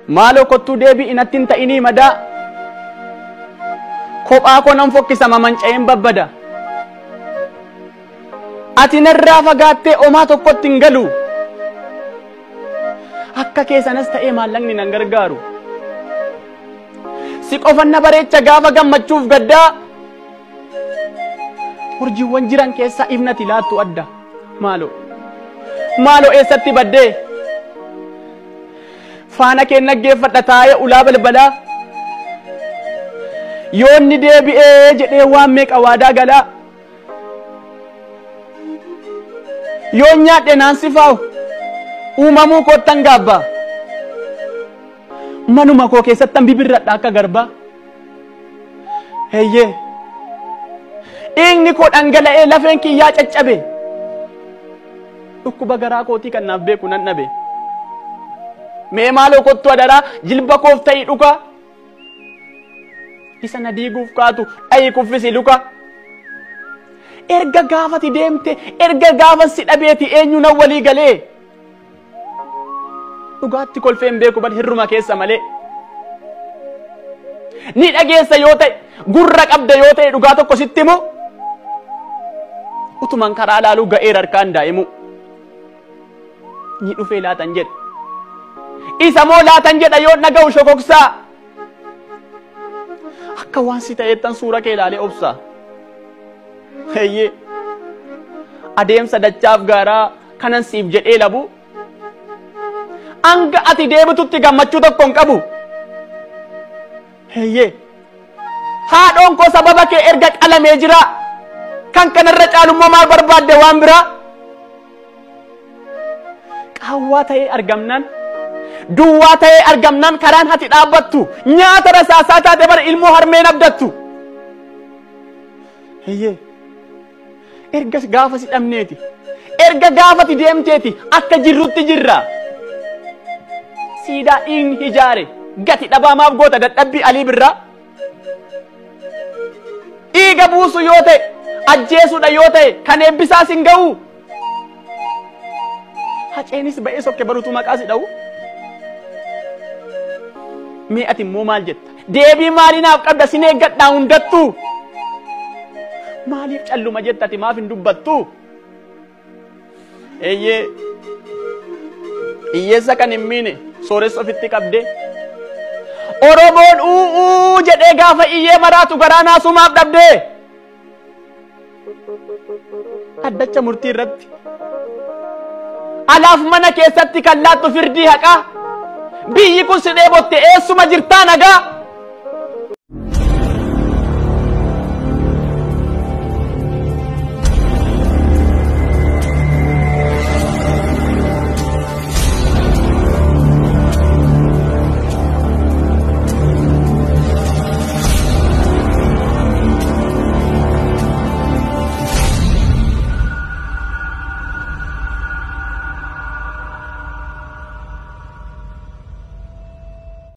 Maaloo kottuu deebii inatti hin ta'inii madaa. Kophaa koo nan fokkisa mamanca'een babbada. Ati narraa fagaattee omaa tokkotti hin galu. Akka keessanas ta'ee maallaqni nan gargaaru. Si qofan na bareecha gaafa gammachuuf gaddaa. Urjiiwwan jiran keessaa ifnati laattu adda. Maaloo eessatti baddee? Faana kee naggeeffadha taa'ee ulaa balbalaa. Yoonni deebi'ee jedhee waan meeqa waadaa galaa. Yoon nyaadhe naan sifaa'u uumamuu koottan gaabbaa. Manuma koo keessattan bibirradha akka garbaa. Heeyyee dhiigni koo dhangala'ee lafeen kiyyaa caccabe. Dhukkuba garaa kootii kan naaf beeku nan dhabe. Mee maaloo kottu adaraa jilba koof ta'ii dhuka. Isa na diiguuf kaatu dhayii kuffisi luka. Erga gaafati deemte erga gaafa si dhabeeti eenyu nan walii galee. Dhugaatti kolfeen beeku bal hirruma keessa malee. Ni dhageessa yoo ta'e gurra qabda yoo ta'e dhugaa tokko sitti himu. Utuman karaa laaluu ga'eera harkaan daa'imu. Ni dhufee laatan jedha. Isa moo laatan jedha yoo dhaga'u shokoksaa. Akka waan si ta'eettan suura kee ilaalee obsaa. Heeyyee adeemsa dachaaf gaaraa kanan siif jedhee labu. Hanga ati deebitutti gammachuu tokko hin qabu. Heeyyee haadhoon koo sababa kee erga qalamee jira. Kan kanarra caalummaa maal barbaadde waan biraa. Qaawwaa ta'ee argamnaan duwwaa ta'ee argamnaan karaan hati dhaabbattu nyaata rasaasaa taate bara ilmoo harmeen abdattu. Heeyyee erga gaafa si dhabneeti erga gaafati deemteeti akka jirrutti jirra. Siidaa dhiigni ijaare gati dhabaa maaf goota dadhabbii alii birraa. Dhiiga buusu yoo ta'e ajjeesuudha yoo ta'e kan eebbisaas hin ga'u. Haceenis ba'ee sokke barutu maqaa si dha'u. Mee ati immoo maal jetta? Deebii maalii naaf qabda sin eeggadhaa hundattuu? Maaliif calluma jetta ati maaf hin dubbattu? Eeyyee hiyyeessa kan hin miine sooressa ofitti qabde. Oromoon u'uu jedhee gaafa iyyee maraatu garaa naasumaaf dhabdee. Addacha murtii irratti alaaf mana keessatti kan laattu firdii haqaa. Biyyi kun si dheebotte eessuma jirtaa nagaa.